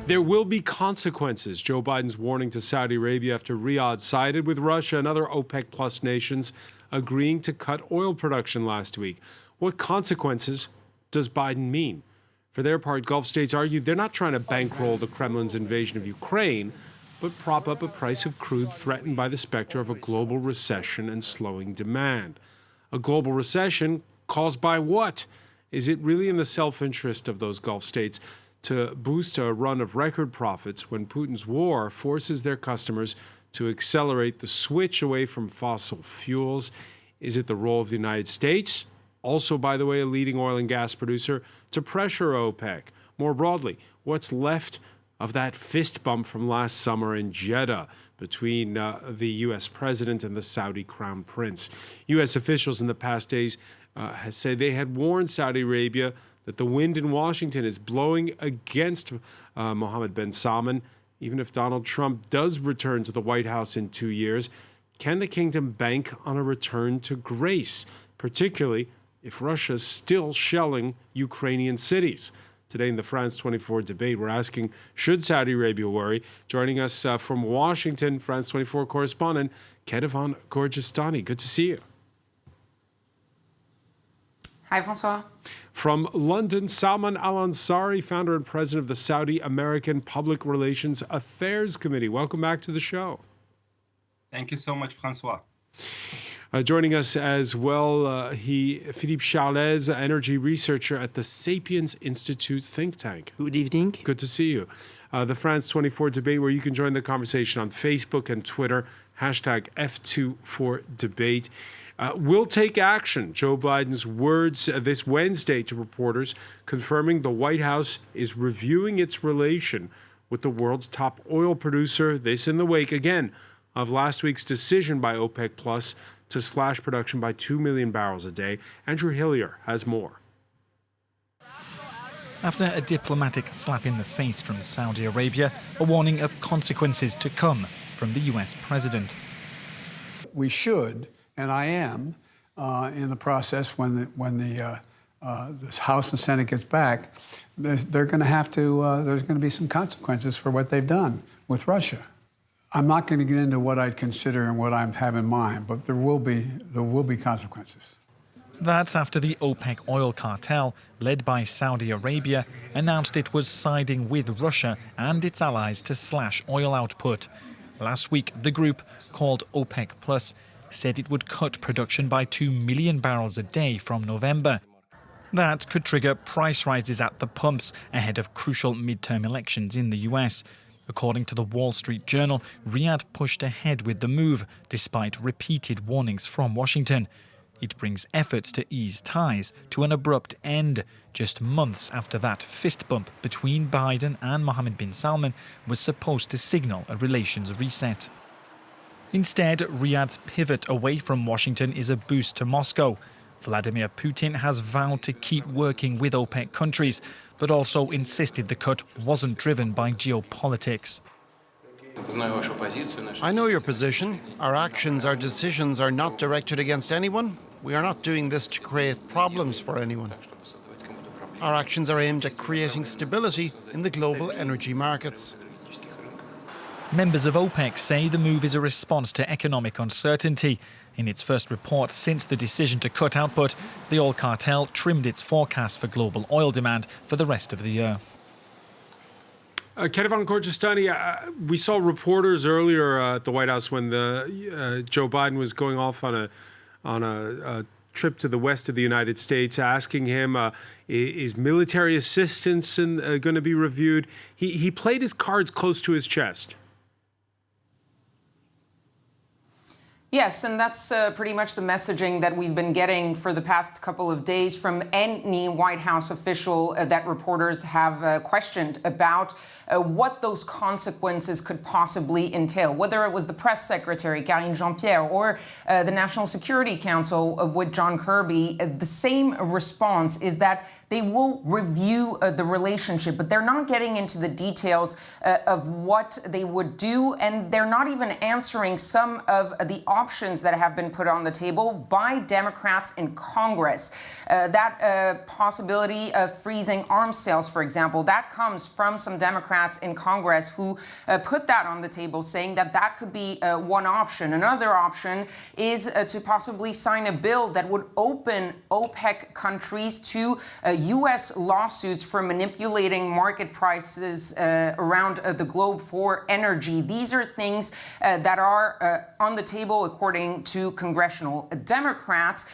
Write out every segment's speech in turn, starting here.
There will be consequences. Joe Biden's warning to Saudi Arabia after Riyadh sided with Russia and other OPEC-Plus nations agreeing to cut oil production last week. What consequences does Biden mean? For their part, Gulf states argue they're not trying to bankroll the Kremlin's invasion of Ukraine, but prop up a price of crude threatened by the specter of a global recession and slowing demand. A global recession caused by what? Is it really in the self-interest of those Gulf states to boost a run of record profits when Putin's war forces their customers to accelerate the switch away from fossil fuels? Is it the role of the United States, also, by the way, a leading oil and gas producer, to pressure OPEC? More broadly, what's left of that fist bump from last summer in Jeddah between the U.S. president and the Saudi crown prince? U.S. officials in the past days has said they had warned Saudi Arabia that the wind in Washington is blowing against Mohammed bin Salman. Even if Donald Trump does return to the White House in 2 years, can the kingdom bank on a return to grace, particularly if Russia's still shelling Ukrainian cities? Today in the France 24 debate, we're asking, should Saudi Arabia worry? Joining us from Washington, France 24 correspondent Ketevan Gorgistani. Good to see you. Hi, Francois. From London, Salman Al-Ansari, founder and president of the Saudi American Public Relations Affairs Committee. Welcome back to the show. Thank you so much, Francois. Joining us as well, Philippe Charles, energy researcher at the Sapiens Institute think tank. Good evening. Good to see you. The France 24 debate, where you can join the conversation on Facebook and Twitter, #F24debate. Will take action. Joe Biden's words this Wednesday to reporters confirming the White House is reviewing its relation with the world's top oil producer. This in the wake, again, of last week's decision by OPEC-Plus to slash production by 2 million barrels a day. Andrew Hillier has more. After a diplomatic slap in the face from Saudi Arabia, a warning of consequences to come from the US president. We should, and I am, in the process when the House and Senate gets back, they're going to have to. There's going to be some consequences for what they've done with Russia. I'm not going to get into what I'd consider and what I have in mind, but there will be consequences. That's after the OPEC oil cartel, led by Saudi Arabia, announced it was siding with Russia and its allies to slash oil output. Last week, the group, called OPEC-Plus, said it would cut production by 2 million barrels a day from November. That could trigger price rises at the pumps ahead of crucial midterm elections in the US. According to the Wall Street Journal, Riyadh pushed ahead with the move, despite repeated warnings from Washington. It brings efforts to ease ties to an abrupt end, just months after that fist bump between Biden and Mohammed bin Salman was supposed to signal a relations reset. Instead, Riyadh's pivot away from Washington is a boost to Moscow. Vladimir Putin has vowed to keep working with OPEC countries, but also insisted the cut wasn't driven by geopolitics. I know your position. Our actions, our decisions are not directed against anyone. We are not doing this to create problems for anyone. Our actions are aimed at creating stability in the global energy markets. Members of OPEC say the move is a response to economic uncertainty. In its first report since the decision to cut output, the oil cartel trimmed its forecast for global oil demand for the rest of the year. Ketevan Gorgistani, we saw reporters earlier at the White House when Joe Biden was going off on a trip to the west of the United States, asking him, is military assistance going to be reviewed? He played his cards close to his chest. Yes, and that's pretty much the messaging that we've been getting for the past couple of days from any White House official that reporters have questioned about what those consequences could possibly entail, whether it was the press secretary, Karine Jean-Pierre, or the National Security Council with John Kirby. The same response is that they will review the relationship, but they're not getting into the details of what they would do, and they're not even answering some of the options that have been put on the table by Democrats in Congress. That possibility of freezing arms sales, for example, that comes from some Democrats in Congress who put that on the table, saying that that could be one option. Another option is to possibly sign a bill that would open OPEC countries to U.S. lawsuits for manipulating market prices around the globe for energy. These are things that are on the table according to congressional Democrats,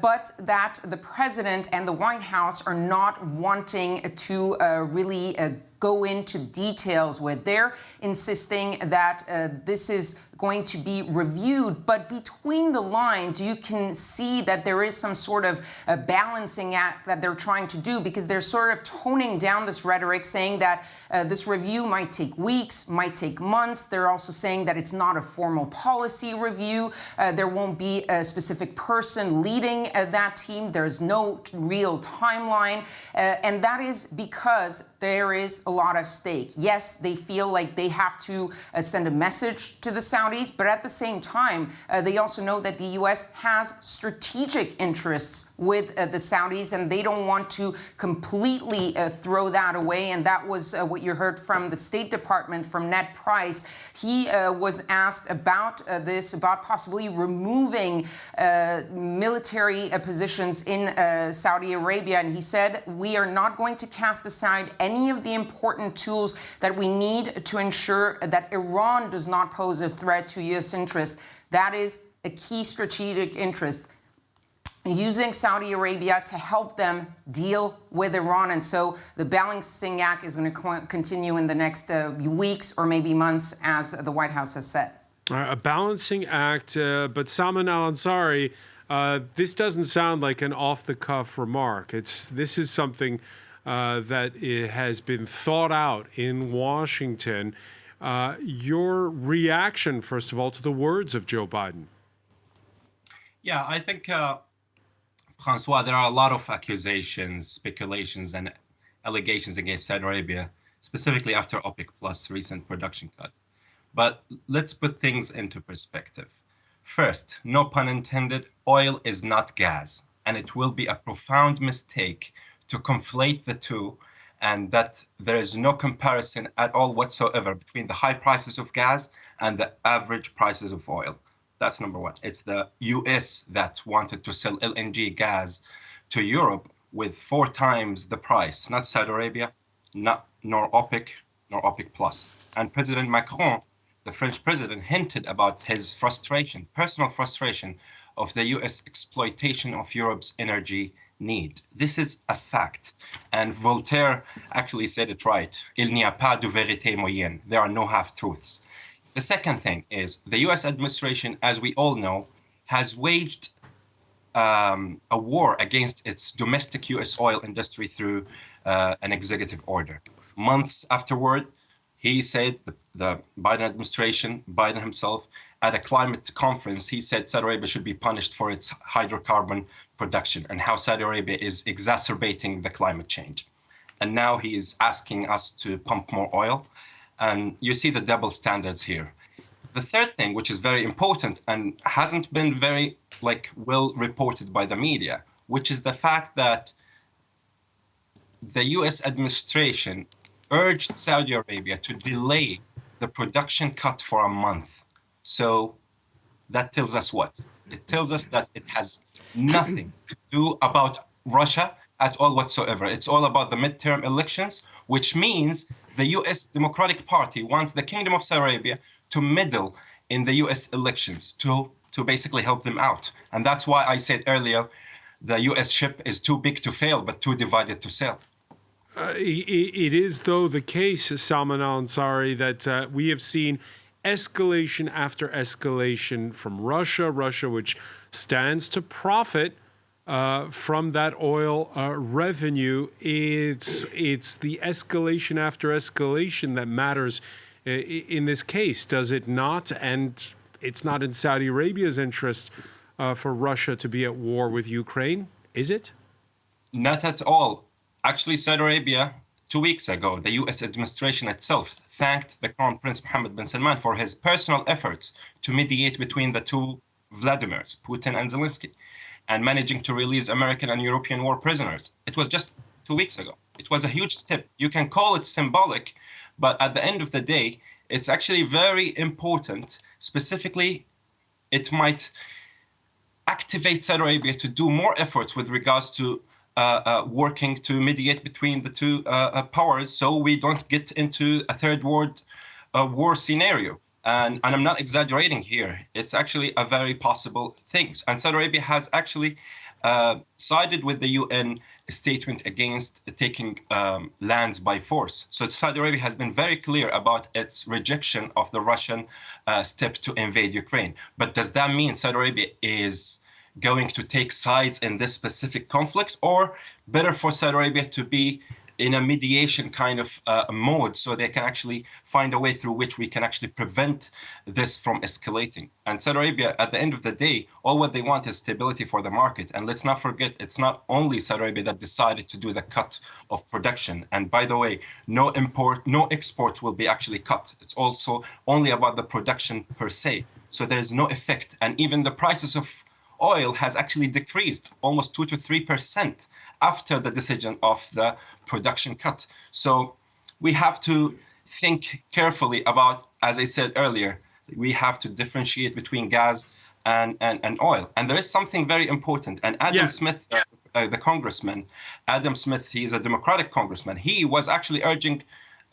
but that the president and the White House are not wanting to really go into details with. They're insisting that this is going to be reviewed, but between the lines, you can see that there is some sort of a balancing act that they're trying to do, because they're sort of toning down this rhetoric, saying that this review might take weeks, might take months. They're also saying that it's not a formal policy review. There won't be a specific person leading that team. There's no real timeline. And that is because there is a lot of stake. Yes, they feel like they have to send a message to the Saudis, but at the same time, they also know that the U.S. has strategic interests with the Saudis, and they don't want to completely throw that away. And that was what you heard from the State Department, from Ned Price. He was asked about this, about possibly removing military positions in Saudi Arabia. And he said, we are not going to cast aside any of the important tools that we need to ensure that Iran does not pose a threat to U.S. interests. That is a key strategic interest, using Saudi Arabia to help them deal with Iran. And so the balancing act is going to continue in the next weeks or maybe months, as the White House has said. A balancing act, but Salman al-Ansari, this doesn't sound like an off-the-cuff remark. This is something that has been thought out in Washington. Your reaction, first of all, to the words of Joe Biden? Yeah, I think, Francois, there are a lot of accusations, speculations, and allegations against Saudi Arabia, specifically after OPEC-Plus recent production cut. But let's put things into perspective. First, no pun intended, oil is not gas, and it will be a profound mistake to conflate the two, and that there is no comparison at all whatsoever between the high prices of gas and the average prices of oil. That's number one. It's the US that wanted to sell LNG gas to Europe with 4 times the price, not Saudi Arabia, nor OPEC, nor OPEC-Plus. And President Macron, the French president, hinted about his frustration, personal frustration, of the US exploitation of Europe's energy need. This is a fact. And Voltaire actually said it right. Il n'y a pas de vérité moyenne. There are no half-truths. The second thing is the US administration, as we all know, has waged a war against its domestic US oil industry through an executive order. Months afterward, he said, the Biden administration, Biden himself, at a climate conference, he said Saudi Arabia should be punished for its hydrocarbon production and how Saudi Arabia is exacerbating the climate change. And now he is asking us to pump more oil. And you see the double standards here. The third thing, which is very important and hasn't been very well reported by the media, which is the fact that the US administration urged Saudi Arabia to delay the production cut for a month. So that tells us what? It tells us that it has nothing to do about Russia at all whatsoever. It's all about the midterm elections, which means the US Democratic Party wants the Kingdom of Saudi Arabia to meddle in the US elections to basically help them out. And that's why I said earlier, the US ship is too big to fail, but too divided to sail. It is, though, the case, Salman al-Ansari, that we have seen escalation after escalation from Russia, which stands to profit from that oil revenue. It's the escalation after escalation that matters in this case, does it not? And it's not in Saudi Arabia's interest for Russia to be at war with Ukraine, is it? Not at all. Actually, Saudi Arabia, 2 weeks ago, the U.S. administration itself thanked the Crown Prince Mohammed bin Salman for his personal efforts to mediate between the two Vladimir's, Putin and Zelensky, and managing to release American and European war prisoners. It was just 2 weeks ago. It was a huge step. You can call it symbolic, but at the end of the day, it's actually very important. Specifically, it might activate Saudi Arabia to do more efforts with regards to working to mediate between the two powers, so we don't get into a third world war scenario. And I'm not exaggerating here. It's actually a very possible thing. And Saudi Arabia has actually sided with the UN statement against taking lands by force. So Saudi Arabia has been very clear about its rejection of the Russian step to invade Ukraine. But does that mean Saudi Arabia is going to take sides in this specific conflict, or better for Saudi Arabia to be in a mediation kind of mode so they can actually find a way through which we can actually prevent this from escalating? And Saudi Arabia, at the end of the day, all what they want is stability for the market. And let's not forget, it's not only Saudi Arabia that decided to do the cut of production. And by the way, no exports will be actually cut. It's also only about the production per se. So there's no effect. And even the prices of oil has actually decreased almost 2 to 3% after the decision of the production cut. So we have to think carefully about, as I said earlier, we have to differentiate between gas and oil. And there is something very important. And Adam Smith, the congressman, Adam Smith, he is a Democratic congressman. He was actually urging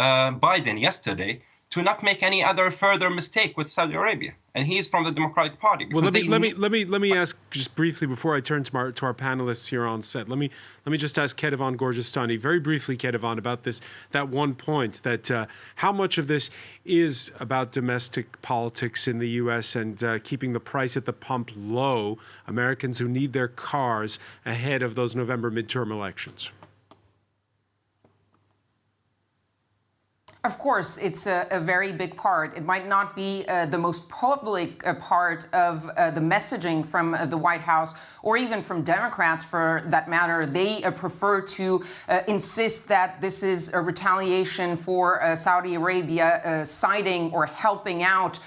Biden yesterday to not make any other further mistake with Saudi Arabia, and he's from the Democratic Party. Well, let me ask just briefly before I turn to our panelists here on set. Let me just ask Kedevan Gorjestani very briefly, Kedevan, about that one point that how much of this is about domestic politics in the U.S. and keeping the price at the pump low, Americans who need their cars ahead of those November midterm elections. Of course, it's a very big part. It might not be the most public part of the messaging from the White House or even from Democrats for that matter. They prefer to insist that this is a retaliation for Saudi Arabia siding or helping out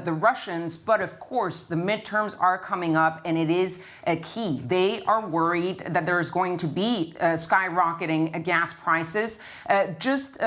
the Russians. But of course, the midterms are coming up, and it is key. They are worried that there is going to be skyrocketing gas prices just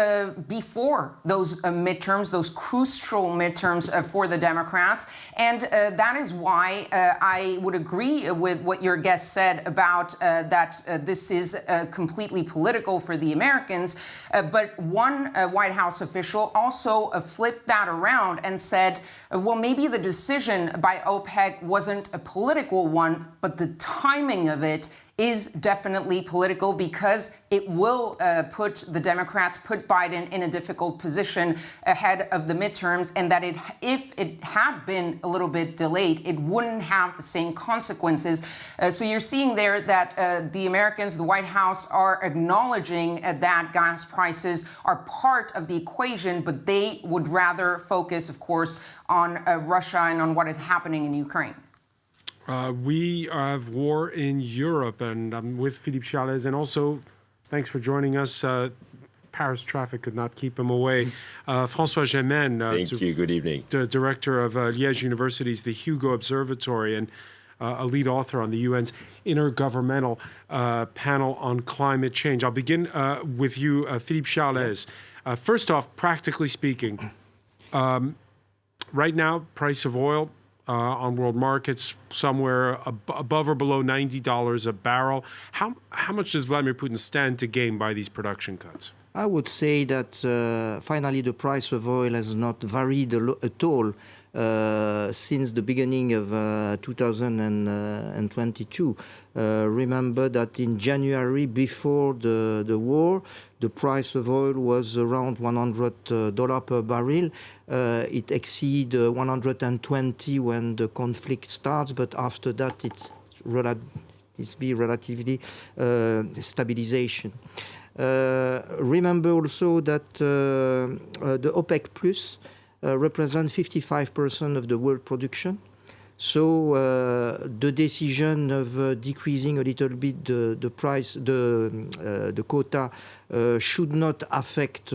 before those midterms, those crucial midterms for the Democrats. And that is why I would agree with what your guest said about that this is completely political for the Americans. But one White House official also flipped that around and said, well, maybe the decision by OPEC wasn't a political one, but the timing of it is definitely political because it will put the Democrats, put Biden in a difficult position ahead of the midterms, and that if it had been a little bit delayed, it wouldn't have the same consequences. So you're seeing there that the Americans, the White House, are acknowledging that gas prices are part of the equation, but they would rather focus, of course, on Russia and on what is happening in Ukraine. We have war in Europe, and I'm with Philippe Chalez, and also, thanks for joining us. Paris traffic could not keep him away. François Gémen. Thank you. Good evening. Director of Liège University's The Hugo Observatory and a lead author on the UN's Intergovernmental Panel on Climate Change. I'll begin with you, Philippe Chalez. First off, practically speaking, right now, price of oil on world markets somewhere above or below $90 a barrel. How much does Vladimir Putin stand to gain by these production cuts? I would say that finally the price of oil has not varied at all since the beginning of 2022. Remember that in January, before the war, the price of oil was around $100 per barrel. It exceeded 120 when the conflict starts, but after that it's relatively stabilization. Remember also that the OPEC-Plus represents 55% of the world production. So the decision of decreasing a little bit the price, the quota, should not affect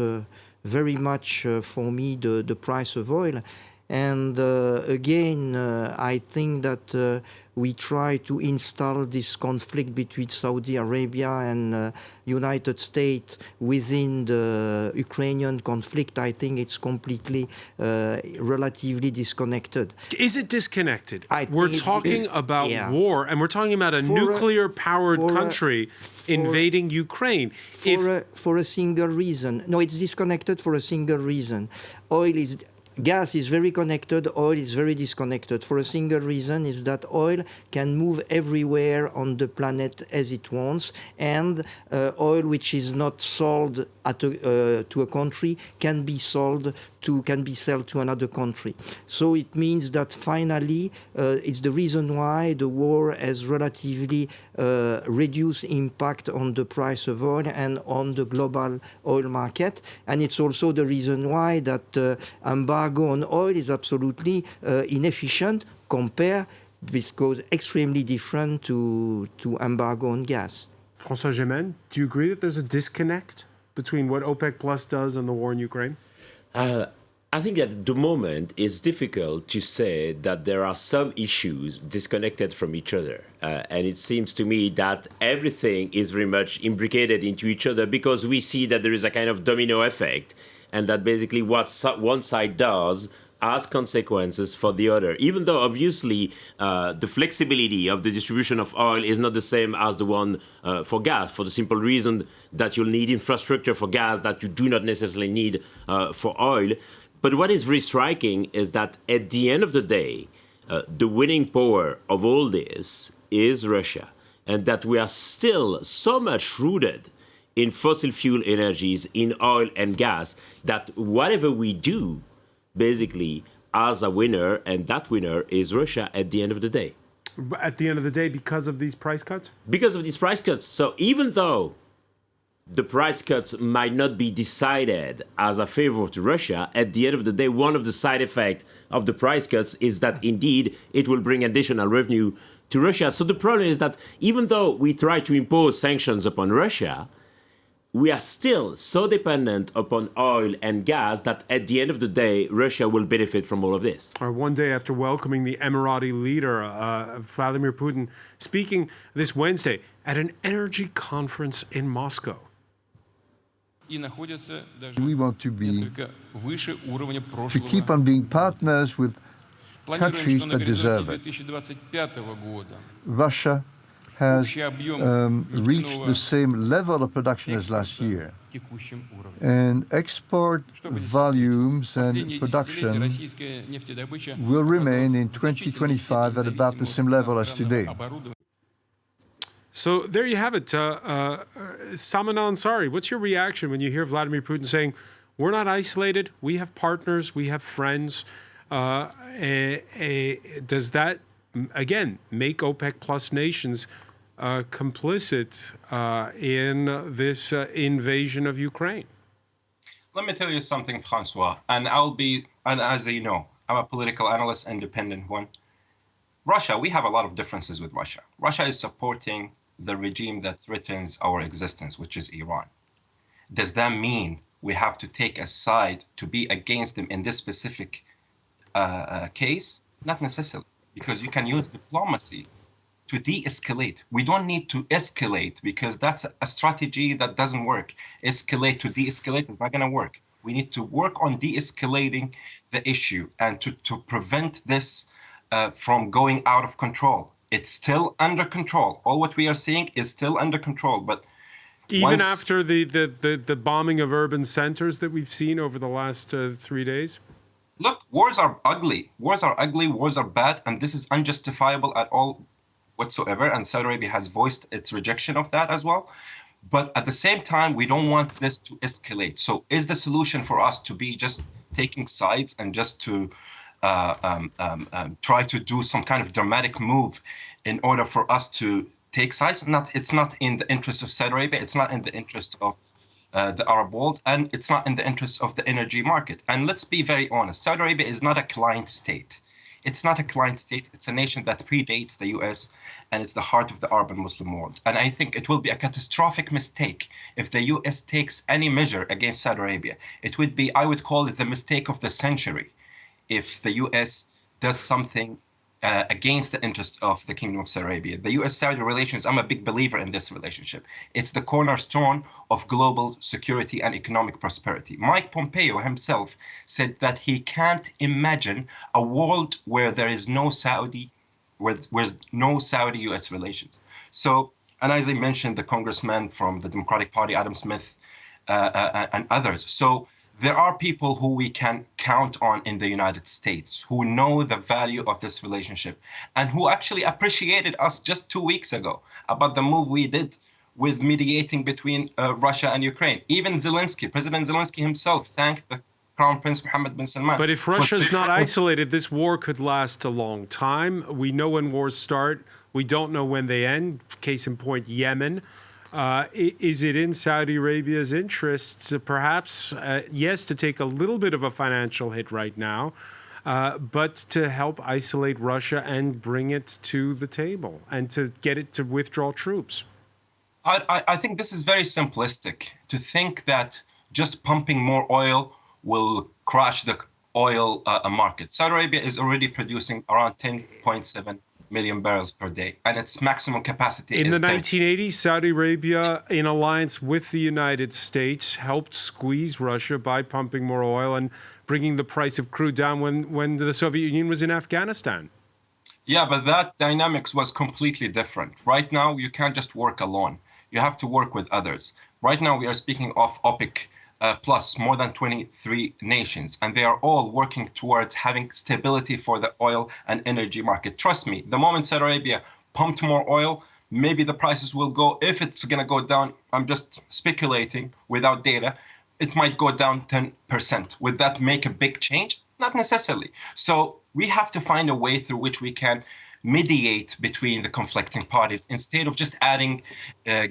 very much for me the price of oil. And again, I think that we try to install this conflict between Saudi Arabia and United States within the Ukrainian conflict. I think it's completely, relatively disconnected. Is it disconnected? I We're think talking about war, and we're talking about a nuclear-powered country invading Ukraine. For a single reason. No, it's disconnected for a single reason. Gas is very connected, oil is very disconnected. For a single reason is that oil can move everywhere on the planet as it wants, and oil which is not sold to a country can be sold to another country. So it means that finally it's the reason why the war has relatively reduced impact on the price of oil and on the global oil market. And it's also the reason why that embargo on oil is absolutely inefficient compared, because extremely different to embargo on gas. François Gémen, do you agree that there's a disconnect between what OPEC-Plus does and the war in Ukraine? I think at the moment it's difficult to say that there are some issues disconnected from each other. And it seems to me that everything is very much imbricated into each other, because we see that there is a kind of domino effect, and that basically what one side does has consequences for the other, even though obviously the flexibility of the distribution of oil is not the same as the one for gas, for the simple reason that you'll need infrastructure for gas that you do not necessarily need for oil. But what is very striking is that at the end of the day, the winning power of all this is Russia, and that we are still so much rooted in fossil fuel energies, in oil and gas, that whatever we do basically as a winner, and that winner is Russia at the end of the day. At the end of the day, because of these price cuts? Because of these price cuts. So even though the price cuts might not be decided as a favor to Russia, at the end of the day, one of the side effects of the price cuts is that indeed it will bring additional revenue to Russia. So the problem is that even though we try to impose sanctions upon Russia, we are still so dependent upon oil and gas that at the end of the day, Russia will benefit from all of this. One day after welcoming the Emirati leader, Vladimir Putin, speaking this Wednesday at an energy conference in Moscow. We want to keep on being partners with countries that deserve it. Russia has reached the same level of production as last year. And export volumes and production will remain in 2025 at about the same level as today. So there you have it. Salman Ansari, what's your reaction when you hear Vladimir Putin saying, we're not isolated, we have partners, we have friends? Does that, again, make OPEC-Plus nations complicit in this invasion of Ukraine? Let me tell you something, Francois, and as you know, I'm a political analyst, independent one. Russia, we have a lot of differences with Russia. Russia is supporting the regime that threatens our existence, which is Iran. Does that mean we have to take a side to be against them in this specific case? Not necessarily, because you can use diplomacy to de-escalate. We don't need to escalate, because that's a strategy that doesn't work. Escalate to de-escalate is not going to work. We need to work on de-escalating the issue and to prevent this from going out of control. It's still under control. All what we are seeing is still under control. But even after the bombing of urban centers that we've seen over the last 3 days? Look, wars are ugly. Wars are ugly. Wars are bad. And this is unjustifiable at all whatsoever. And Saudi Arabia has voiced its rejection of that as well. But at the same time, we don't want this to escalate. So is the solution for us to be just taking sides and just to try to do some kind of dramatic move in order for us to take sides? It's not in the interest of Saudi Arabia. It's not in the interest of the Arab world, and it's not in the interest of the energy market. And let's be very honest, Saudi Arabia is not a client state. It's not a client state. It's a nation that predates the US, and it's the heart of the Arab and Muslim world. And I think it will be a catastrophic mistake if the US takes any measure against Saudi Arabia. It would be, I would call it the mistake of the century. if the U.S. does something against the interest of the Kingdom of Saudi Arabia. The U.S.-Saudi relations, I'm a big believer in this relationship. It's the cornerstone of global security and economic prosperity. Mike Pompeo himself said that he can't imagine a world where there is no Saudi, where's no Saudi-U.S. relations. So, and as I mentioned, the congressman from the Democratic Party, Adam Smith, and others. So there are people who we can count on in the United States who know the value of this relationship and who actually appreciated us just 2 weeks ago about the move we did with mediating between Russia and Ukraine. Even Zelensky, President Zelensky himself, thanked the Crown Prince Mohammed bin Salman. But if Russia's not isolated, this war could last a long time. We know when wars start. We don't know when they end. Case in point, Yemen. Is it in Saudi Arabia's interest to perhaps, yes, to take a little bit of a financial hit right now, but to help isolate Russia and bring it to the table and to get it to withdraw troops? I think this is very simplistic to think that just pumping more oil will crash the oil market. Saudi Arabia is already producing around 10.7 million barrels per day, and its maximum capacity in is the 1980s, Saudi Arabia, in alliance with the United States, helped squeeze Russia by pumping more oil and bringing the price of crude down when the Soviet Union was in Afghanistan. Yeah, but that dynamics was completely different. Right now, you can't just work alone. You have to work with others. Right now, we are speaking of OPEC-Plus, more than 23 nations, and they are all working towards having stability for the oil and energy market. Trust me, the moment Saudi Arabia pumped more oil, maybe the prices will go, if it's going to go down, I'm just speculating without data, it might go down 10%. Would that make a big change? Not necessarily. So we have to find a way through which we can mediate between the conflicting parties instead of just adding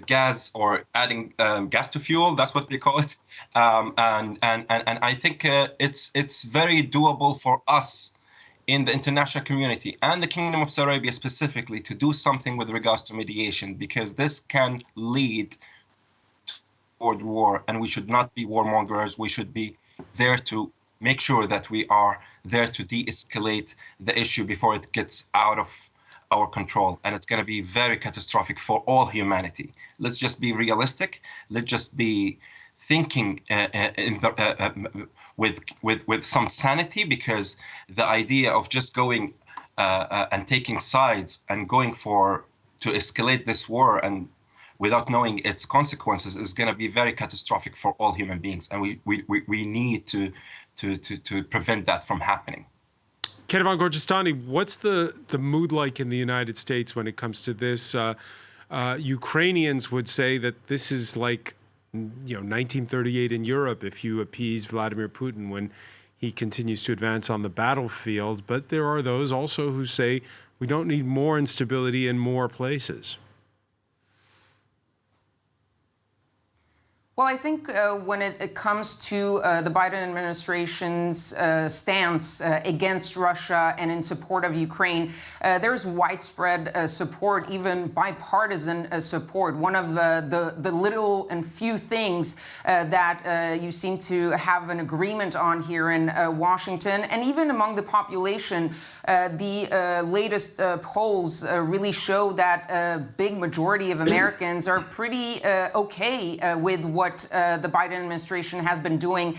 gas or adding gas to fuel. That's what they call it. And I think it's very doable for us in the international community and the Kingdom of Saudi Arabia specifically to do something with regards to mediation, because this can lead toward war, and we should not be warmongers. We should be there to make sure that we are there to de-escalate the issue before it gets out of our control, and it's going to be very catastrophic for all humanity. Let's just be realistic. Let's just be thinking with some sanity, because the idea of just going and taking sides and going to escalate this war and without knowing its consequences is going to be very catastrophic for all human beings, and we need to prevent that from happening. Kedivan Gorjestani, what's the mood like in the United States when it comes to this? Ukrainians would say that this is like, 1938 in Europe if you appease Vladimir Putin when he continues to advance on the battlefield. But there are those also who say we don't need more instability in more places. Well, I think when it comes to the Biden administration's stance against Russia and in support of Ukraine, there's widespread support, even bipartisan support. One of the little and few things that you seem to have an agreement on here in Washington, and even among the population, the latest polls really show that a big majority of Americans are pretty okay with what the Biden administration has been doing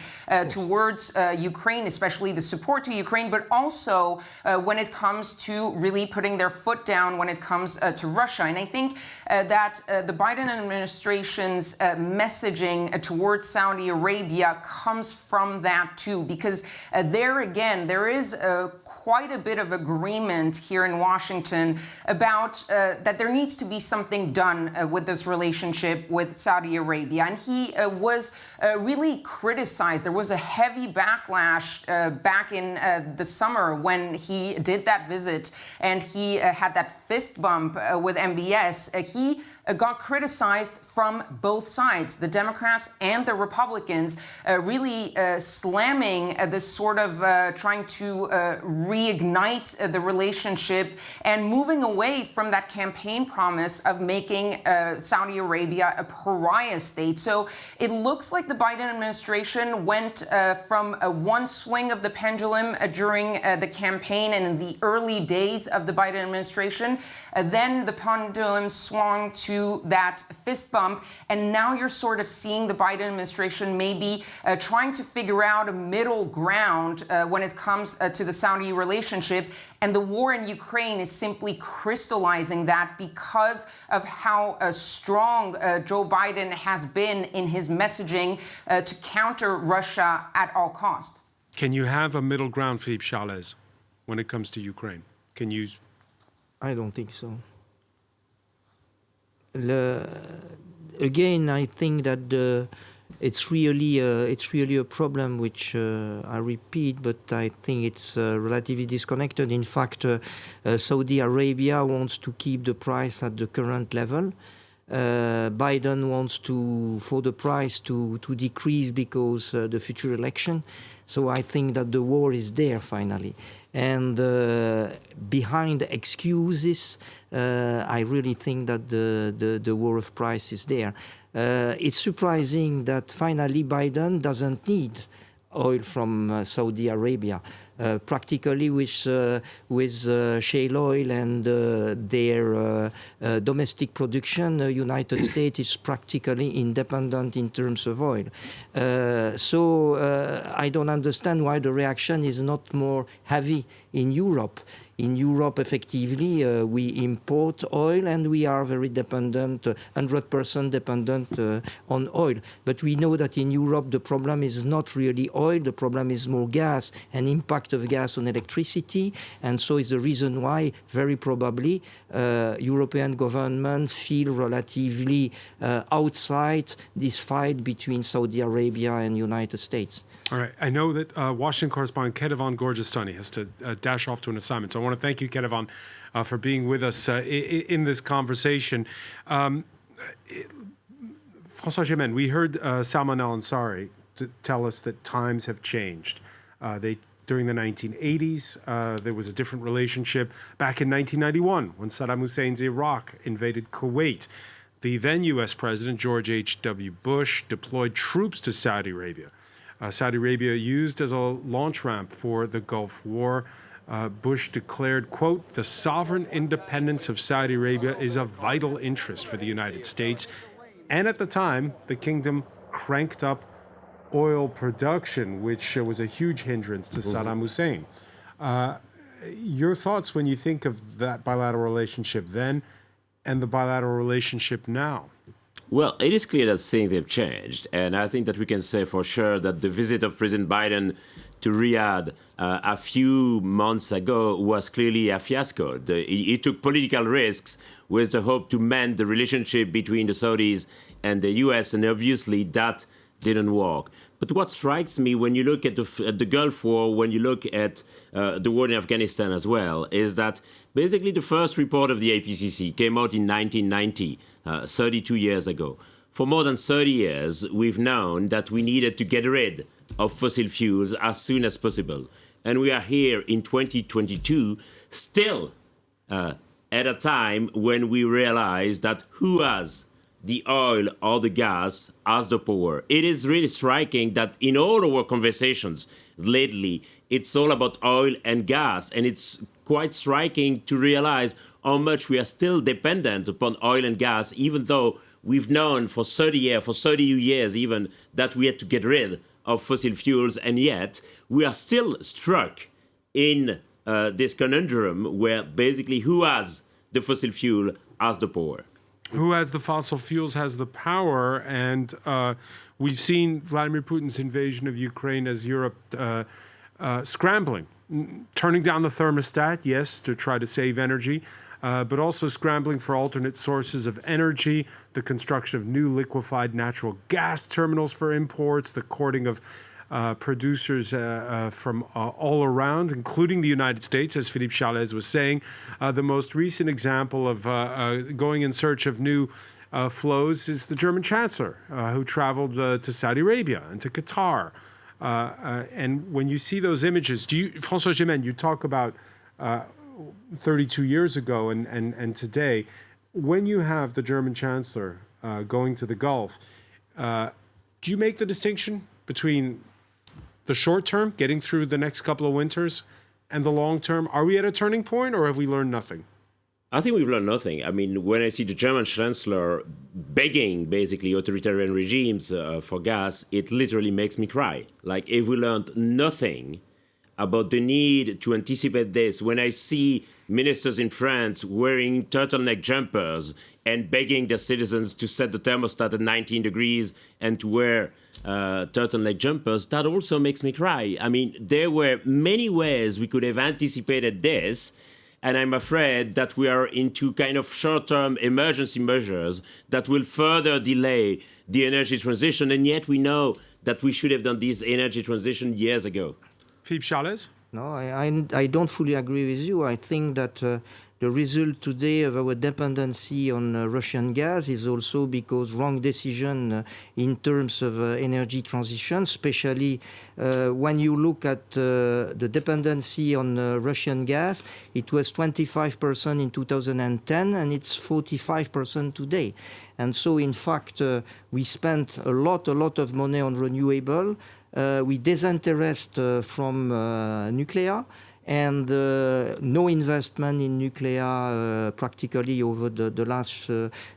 towards Ukraine, especially the support to Ukraine, but also when it comes to really putting their foot down when it comes to Russia. And I think that the Biden administration's messaging towards Saudi Arabia comes from that too, because there again, there is quite a bit of agreement here in Washington about that there needs to be something done with this relationship with Saudi Arabia. And he was really criticized. There was a heavy backlash back in the summer when he did that visit and he had that fist bump with MBS. He got criticized from both sides, the Democrats and the Republicans, really slamming this sort of trying to reignite the relationship and moving away from that campaign promise of making Saudi Arabia a pariah state. So it looks like the Biden administration went from one swing of the pendulum during the campaign and in the early days of the Biden administration. Then the pendulum swung to that fist bump, and now you're sort of seeing the Biden administration maybe trying to figure out a middle ground when it comes to the Saudi relationship. And the war in Ukraine is simply crystallizing that because of how strong Joe Biden has been in his messaging to counter Russia at all cost. Can you have a middle ground, Philippe Charles, when it comes to Ukraine? Can you? I don't think so. Again, I think that it's really a problem which I repeat, but I think it's relatively disconnected. In fact, Saudi Arabia wants to keep the price at the current level. Biden wants for the price to decrease because the future election. So I think that the war is there finally. And behind excuses, I really think that the war of price is there. It's surprising that finally Biden doesn't need oil from Saudi Arabia. Practically with shale oil and their domestic production, the United States is practically independent in terms of oil. So I don't understand why the reaction is not more heavy in Europe. In Europe, effectively, we import oil and we are very dependent, 100% dependent on oil. But we know that in Europe, the problem is not really oil. The problem is more gas and impact of gas on electricity. And so it's the reason why, very probably, European governments feel relatively outside this fight between Saudi Arabia and United States. All right. I know that Washington correspondent Ketevan Gorgestani has to dash off to an assignment. So I want to thank you, Ketevan, for being with us in this conversation. François Gémen, we heard Salman al-Ansari tell us that times have changed. During the 1980s, there was a different relationship. Back in 1991, when Saddam Hussein's Iraq invaded Kuwait, the then U.S. President, George H.W. Bush, deployed troops to Saudi Arabia. Saudi Arabia used as a launch ramp for the Gulf War. Bush declared, quote, "The sovereign independence of Saudi Arabia is of vital interest for the United States." And at the time, the kingdom cranked up oil production, which was a huge hindrance to Saddam Hussein. Your thoughts when you think of that bilateral relationship then and the bilateral relationship now? Well, it is clear that things have changed, and I think that we can say for sure that the visit of President Biden to Riyadh a few months ago was clearly a fiasco. He took political risks with the hope to mend the relationship between the Saudis and the U.S., and obviously that didn't work. But what strikes me when you look at the Gulf War, when you look at the war in Afghanistan as well, is that basically the first report of the IPCC came out in 1990, 32 years ago. For more than 30 years, we've known that we needed to get rid of fossil fuels as soon as possible. And we are here in 2022, still at a time when we realize that who has the oil or the gas as the power. It is really striking that in all our conversations lately, it's all about oil and gas. And it's quite striking to realize how much we are still dependent upon oil and gas, even though we've known for 30 years even, that we had to get rid of fossil fuels. And yet we are still struck in this conundrum where basically who has the fossil fuel as the power. Who has the fossil fuels has the power, and we've seen Vladimir Putin's invasion of Ukraine as Europe scrambling, turning down the thermostat, yes, to try to save energy, but also scrambling for alternate sources of energy, the construction of new liquefied natural gas terminals for imports, the courting of producers from all around, including the United States, as Philippe Chalez was saying. The most recent example of going in search of new flows is the German Chancellor, who traveled to Saudi Arabia and to Qatar. And when you see those images, François Gémen, you talk about 32 years ago and today, when you have the German Chancellor going to the Gulf, do you make the distinction between the short term, getting through the next couple of winters, and the long term? Are we at a turning point, or have we learned nothing? I think we've learned nothing. I mean, when I see the German Chancellor begging basically authoritarian regimes for gas, it literally makes me cry. Like, if we learned nothing about the need to anticipate this, when I see ministers in France wearing turtleneck jumpers and begging their citizens to set the thermostat at 19 degrees and to wear turtleneck jumpers, that also makes me cry. I mean, there were many ways we could have anticipated this, and I'm afraid that we are into kind of short-term emergency measures that will further delay the energy transition, and yet we know that we should have done this energy transition years ago. Philippe Chalez? No, I don't fully agree with you. I think that the result today of our dependency on Russian gas is also because wrong decision in terms of energy transition, especially when you look at the dependency on Russian gas. It was 25% in 2010 and it's 45% today. And so in fact, we spent a lot of money on renewable. We disinterest from nuclear, and no investment in nuclear practically over the last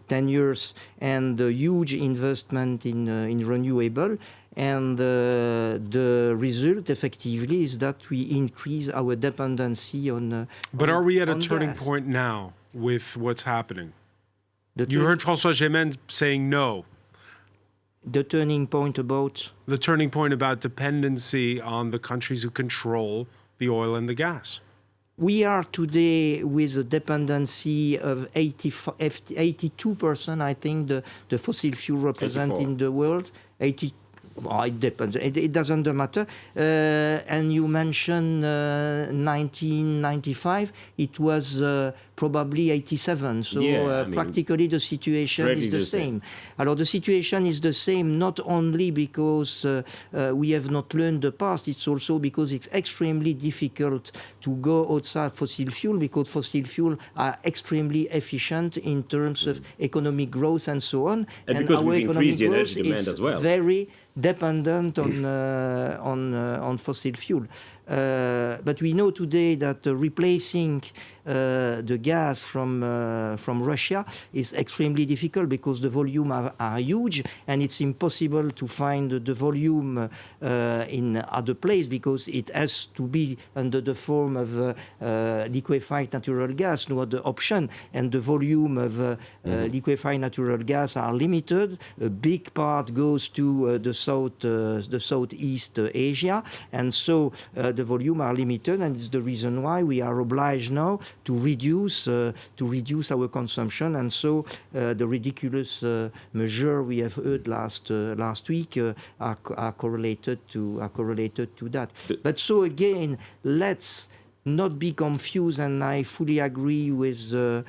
10 years, and a huge investment in renewable. And the result, effectively, is that we increase our dependency on But are we at a turning gas. point now with what's happening? You heard François Gémen saying no. The turning point about? The turning point about dependency on the countries who control the oil and the gas. We are today with a dependency of 82%, I think, the fossil fuel represent 84. in the world. 80. Well, it depends. It doesn't matter. And you mentioned 1995. It was probably 87. So practically the situation is the same. Alors, the situation is the same not only because we have not learned the past. It's also because it's extremely difficult to go outside fossil fuel, because fossil fuel are extremely efficient in terms of economic growth and so on. And because our we've economic increased the growth energy demand is as well. very dependent on fossil fuel. But we know today that replacing the gas from Russia is extremely difficult because the volume are huge, and it's impossible to find the volume in other place because it has to be under the form of liquefied natural gas, no other option, and the volume of liquefied natural gas are limited. A big part goes to the Southeast Asia, and so the volume are limited, and it's the reason why we are obliged now to reduce our consumption. And so the ridiculous measure we have heard last week are correlated to that. But so again, let's not be confused, and I fully agree with the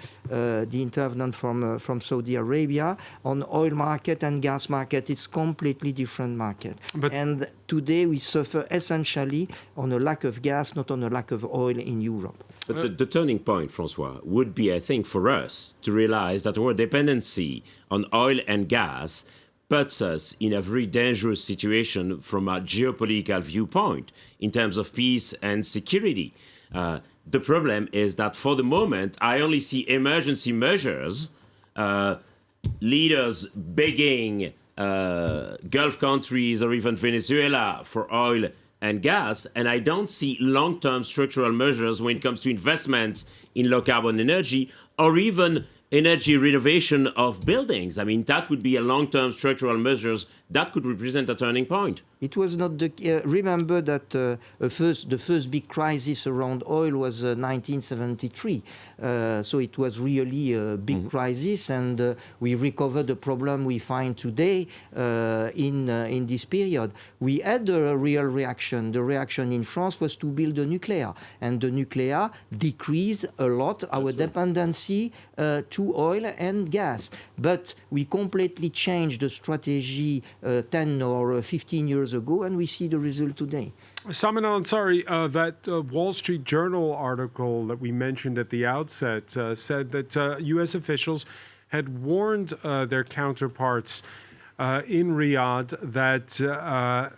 intervenant from Saudi Arabia on oil market and gas market. It's completely different market. And today we suffer essentially on a lack of gas, not on a lack of oil in Europe. But the turning point, Francois, would be, I think, for us to realize that our dependency on oil and gas puts us in a very dangerous situation from a geopolitical viewpoint in terms of peace and security. The problem is that for the moment, I only see emergency measures, leaders begging Gulf countries or even Venezuela for oil and gas, and I don't see long-term structural measures when it comes to investments in low-carbon energy or even energy renovation of buildings. I mean, that would be a long-term structural measures that could represent a turning point. It was not the. Remember that the first big crisis around oil was 1973. So it was really a big crisis, and we recovered the problem we find today in this period. We had a real reaction. The reaction in France was to build a nuclear, and the nuclear decreased a lot our dependency to oil and gas. But we completely changed the strategy 10 or 15 years ago, and we see the result today. Salman Al-Ansari, that Wall Street Journal article that we mentioned at the outset said that U.S. officials had warned their counterparts in Riyadh that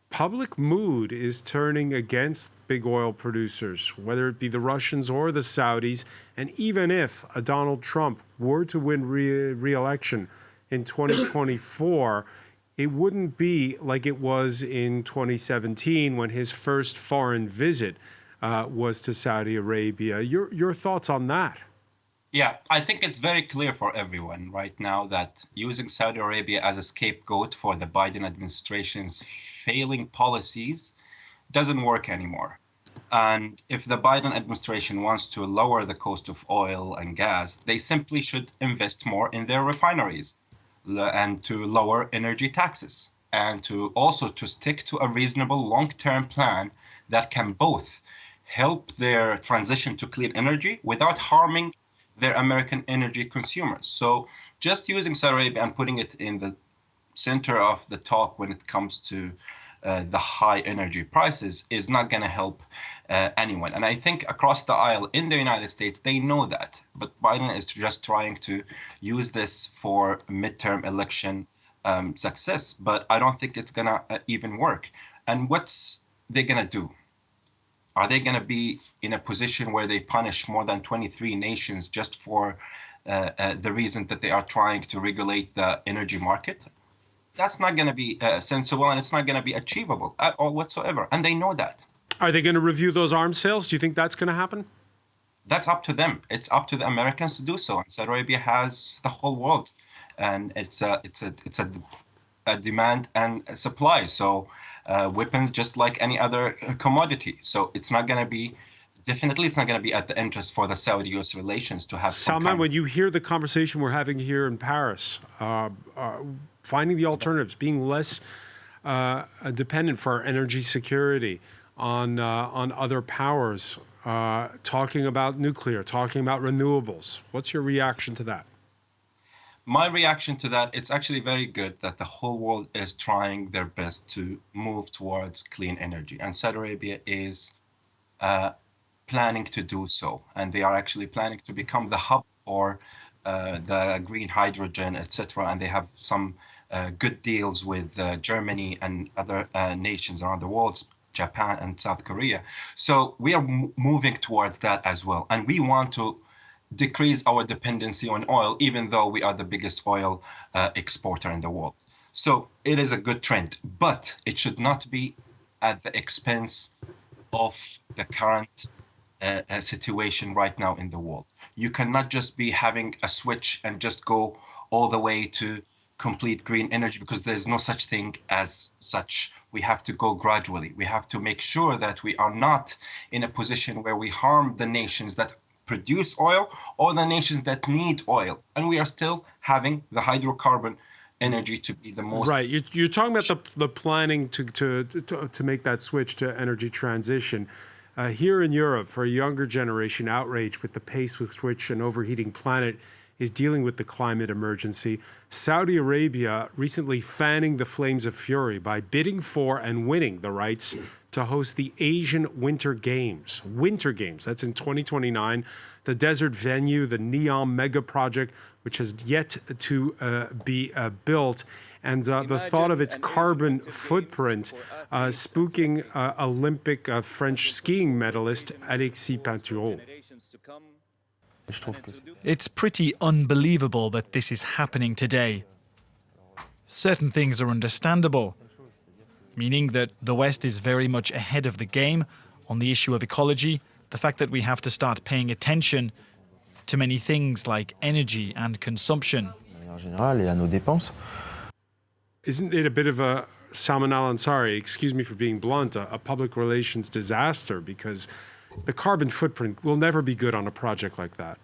public mood is turning against big oil producers, whether it be the Russians or the Saudis, and even if Donald Trump were to win re-election in 2024, it wouldn't be like it was in 2017 when his first foreign visit was to Saudi Arabia. Your thoughts on that? Yeah, I think it's very clear for everyone right now that using Saudi Arabia as a scapegoat for the Biden administration's failing policies doesn't work anymore. And if the Biden administration wants to lower the cost of oil and gas, they simply should invest more in their refineries and to lower energy taxes, and to also to stick to a reasonable long-term plan that can both help their transition to clean energy without harming their American energy consumers. So just using Saudi Arabia and putting it in the center of the talk when it comes to the high energy prices is not going to help anyone. And I think across the aisle in the United States, they know that. But Biden is just trying to use this for midterm election success. But I don't think it's going to even work. And what's they going to do? Are they going to be in a position where they punish more than 23 nations just for the reason that they are trying to regulate the energy market? That's not going to be sensible, and it's not going to be achievable at all whatsoever. And they know that. Are they going to review those arms sales? Do you think that's going to happen? That's up to them. It's up to the Americans to do so. And Saudi Arabia has the whole world, and it's a demand and a supply. So weapons, just like any other commodity. So it's not going to be. Definitely, it's not going to be at the interest for the Saudi-U.S. relations to have. Salman, when you hear the conversation we're having here in Paris, finding the alternatives, being less dependent for our energy security on other powers, talking about nuclear, talking about renewables, what's your reaction to that? My reaction to that, it's actually very good that the whole world is trying their best to move towards clean energy, and Saudi Arabia is planning to do so, and they are actually planning to become the hub for the green hydrogen, etc. And they have some good deals with Germany and other nations around the world, Japan and South Korea. So we are moving towards that as well, and we want to decrease our dependency on oil, even though we are the biggest oil exporter in the world. So it is a good trend, but it should not be at the expense of the current situation right now in the world. You cannot just be having a switch and just go all the way to complete green energy, because there's no such thing as such. We have to go gradually. We have to make sure that we are not in a position where we harm the nations that produce oil or the nations that need oil. And we are still having the hydrocarbon energy to be the most. Right. You're talking about the planning to make that switch to energy transition. Here in Europe, for a younger generation, outraged with the pace with which an overheating planet is dealing with the climate emergency, Saudi Arabia recently fanning the flames of fury by bidding for and winning the rights to host the Asian Winter Games. Winter Games, that's in 2029. The desert venue, the Neom mega project, which has yet to be built, and the thought of its carbon footprint spooking Olympic French skiing medalist Alexis Pinturault. It's pretty unbelievable that this is happening today. Certain things are understandable, meaning that the West is very much ahead of the game on the issue of ecology, the fact that we have to start paying attention to many things like energy and consumption. Isn't it a bit of a Salman Al-Ansari, excuse me for being blunt, a public relations disaster because the carbon footprint will never be good on a project like that?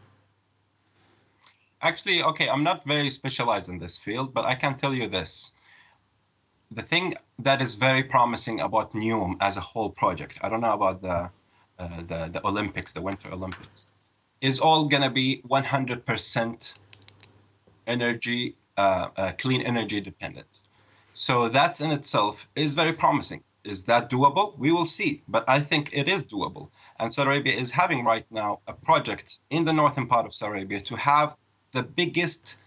Actually, okay, I'm not very specialized in this field, but I can tell you this. The thing that is very promising about NEOM as a whole project, I don't know about the Olympics, the Winter Olympics, is all going to be 100% energy, clean energy dependent. So that in itself is very promising. Is that doable? We will see, but I think it is doable. And Saudi Arabia is having right now a project in the northern part of Saudi Arabia to have the biggest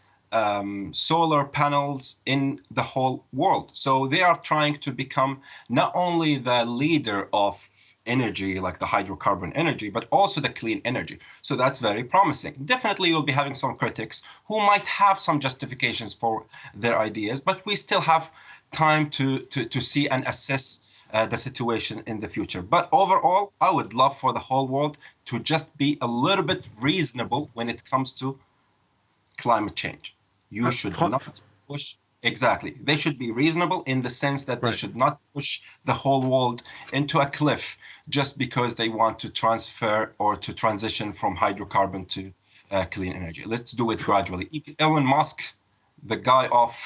solar panels in the whole world. So they are trying to become not only the leader of energy, like the hydrocarbon energy, but also the clean energy. So that's very promising. Definitely you'll be having some critics who might have some justifications for their ideas, but we still have time to see and assess the situation in the future. But overall, I would love for the whole world to just be a little bit reasonable when it comes to climate change. You should not push. Exactly. They should be reasonable in the sense that they should not push the whole world into a cliff just because they want to transfer or to transition from hydrocarbon to clean energy. Let's do it gradually. Elon Musk, the guy of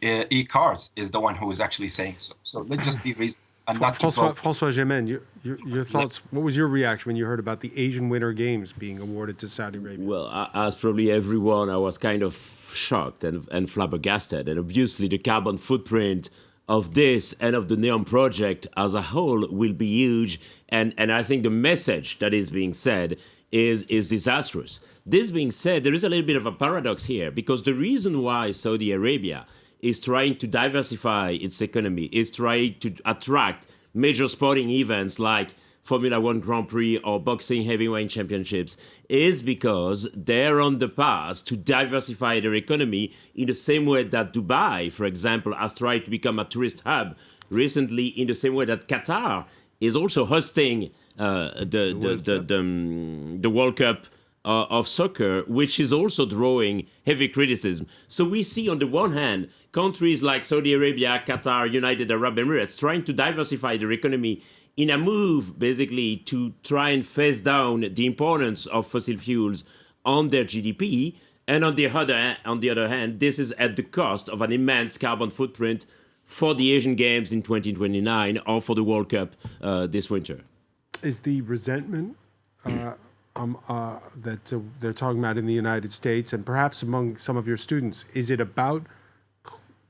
e-cars, is the one who is actually saying so. So let's just be reasonable. And not François Gémen, your thoughts, what was your reaction when you heard about the Asian Winter Games being awarded to Saudi Arabia? Well, as probably everyone, I was kind of shocked and flabbergasted. And obviously the carbon footprint of this and of the NEOM project as a whole will be huge. And I think the message that is being said is disastrous. This being said, there is a little bit of a paradox here, because the reason why Saudi Arabia is trying to diversify its economy, is trying to attract major sporting events like Formula One Grand Prix or boxing heavyweight championships, is because they're on the path to diversify their economy in the same way that Dubai, for example, has tried to become a tourist hub recently, in the same way that Qatar is also hosting the World Cup of soccer, which is also drawing heavy criticism. So we see on the one hand, countries like Saudi Arabia, Qatar, United Arab Emirates trying to diversify their economy in a move basically to try and phase down the importance of fossil fuels on their GDP. And on the other hand, this is at the cost of an immense carbon footprint for the Asian Games in 2029 or for the World Cup this winter. Is the resentment that they're talking about in the United States and perhaps among some of your students, is it about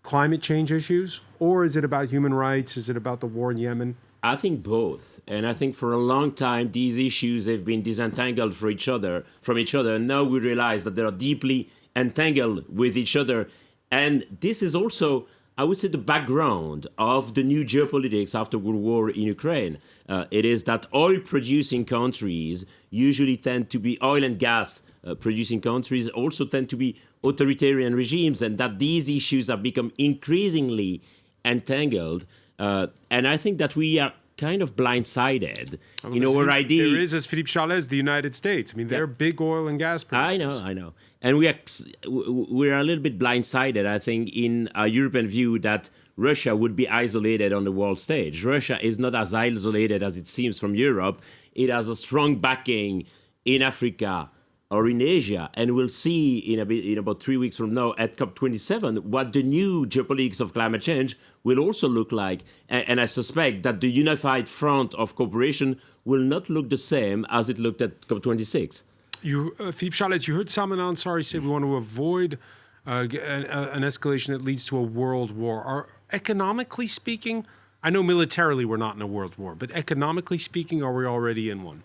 climate change issues, or is it about human rights? Is it about the war in Yemen? I think both. And I think for a long time, these issues have been disentangled from each other. And now we realize that they are deeply entangled with each other. And this is also, I would say, the background of the new geopolitics after World War in Ukraine. It is that oil-producing countries usually tend to be oil and gas producing countries, also tend to be authoritarian regimes, and that these issues have become increasingly entangled. And I think that we are kind of blindsided in our idea. There is, as Philippe Chalais, the United States. I mean, they're big oil and gas producers. I know. And we're a little bit blindsided, I think, in a European view that Russia would be isolated on the world stage. Russia is not as isolated as it seems from Europe. It has a strong backing in Africa or in Asia, and we'll see in about 3 weeks from now at COP27 what the new geopolitics of climate change will also look like. And I suspect that the unified front of cooperation will not look the same as it looked at COP26. Philippe Chalais, you heard Salman Al-Ansari say we want to avoid an escalation that leads to a world war. Economically speaking, I know militarily we're not in a world war, but economically speaking, are we already in one?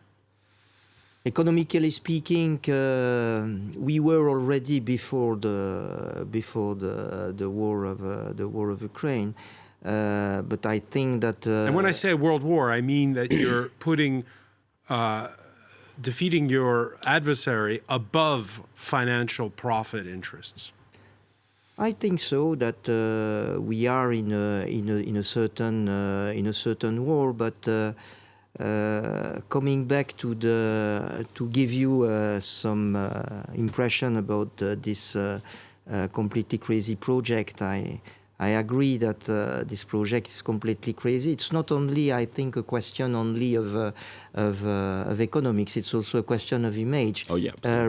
Economically speaking, we were already before the war of Ukraine. But I think that. And when I say world war, I mean that you're putting defeating your adversary above financial profit interests. I think so. That we are in a certain war, but. Coming back to give you some impression about this completely crazy project, I I agree that this project is completely crazy. It's not only, I think, a question only of economics. It's also a question of image. Oh yeah. I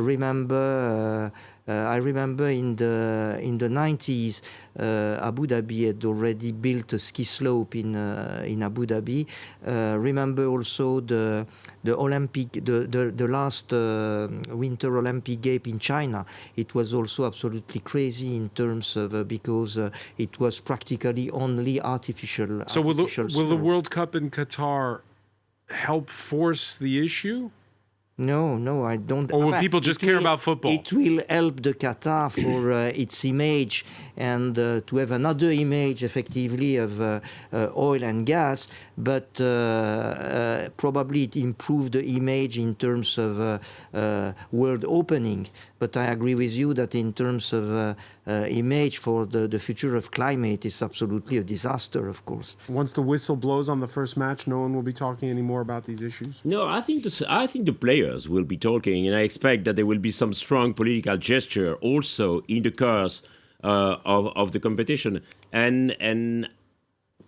remember in the 90s, Abu Dhabi had already built a ski slope in Abu Dhabi. Remember also the last Winter Olympic Games in China. It was also absolutely crazy in terms of because it was practically only artificial. So will the World Cup in Qatar help force the issue? No, I don't. Or will people just care about football? It will help the Qatar for its image and to have another image, effectively, of oil and gas, but probably it improved the image in terms of world opening. But I agree with you that in terms of image for the future of climate is absolutely a disaster, of course. Once the whistle blows on the first match, no one will be talking anymore about these issues? No, I think the players will be talking, and I expect that there will be some strong political gesture also in the course of the competition. And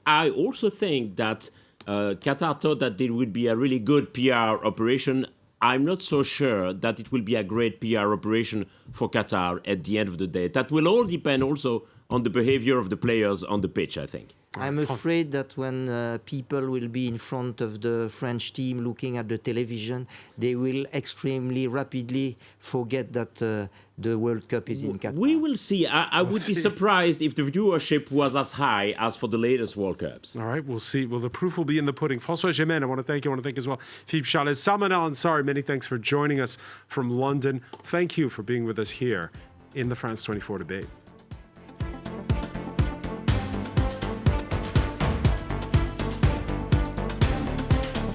I also think that Qatar thought that it would be a really good PR operation. I'm not so sure that it will be a great PR operation for Qatar at the end of the day. That will all depend also on the behavior of the players on the pitch, I think. I'm afraid that when people will be in front of the French team looking at the television, they will extremely rapidly forget that the World Cup is in Qatar. We will see. I would be surprised if the viewership was as high as for the latest World Cups. All right, we'll see. Well, the proof will be in the pudding. François Gémen, I want to thank you. I want to thank as well Philippe Charlet. Salman Al-Ansari, many thanks for joining us from London. Thank you for being with us here in the France 24 debate.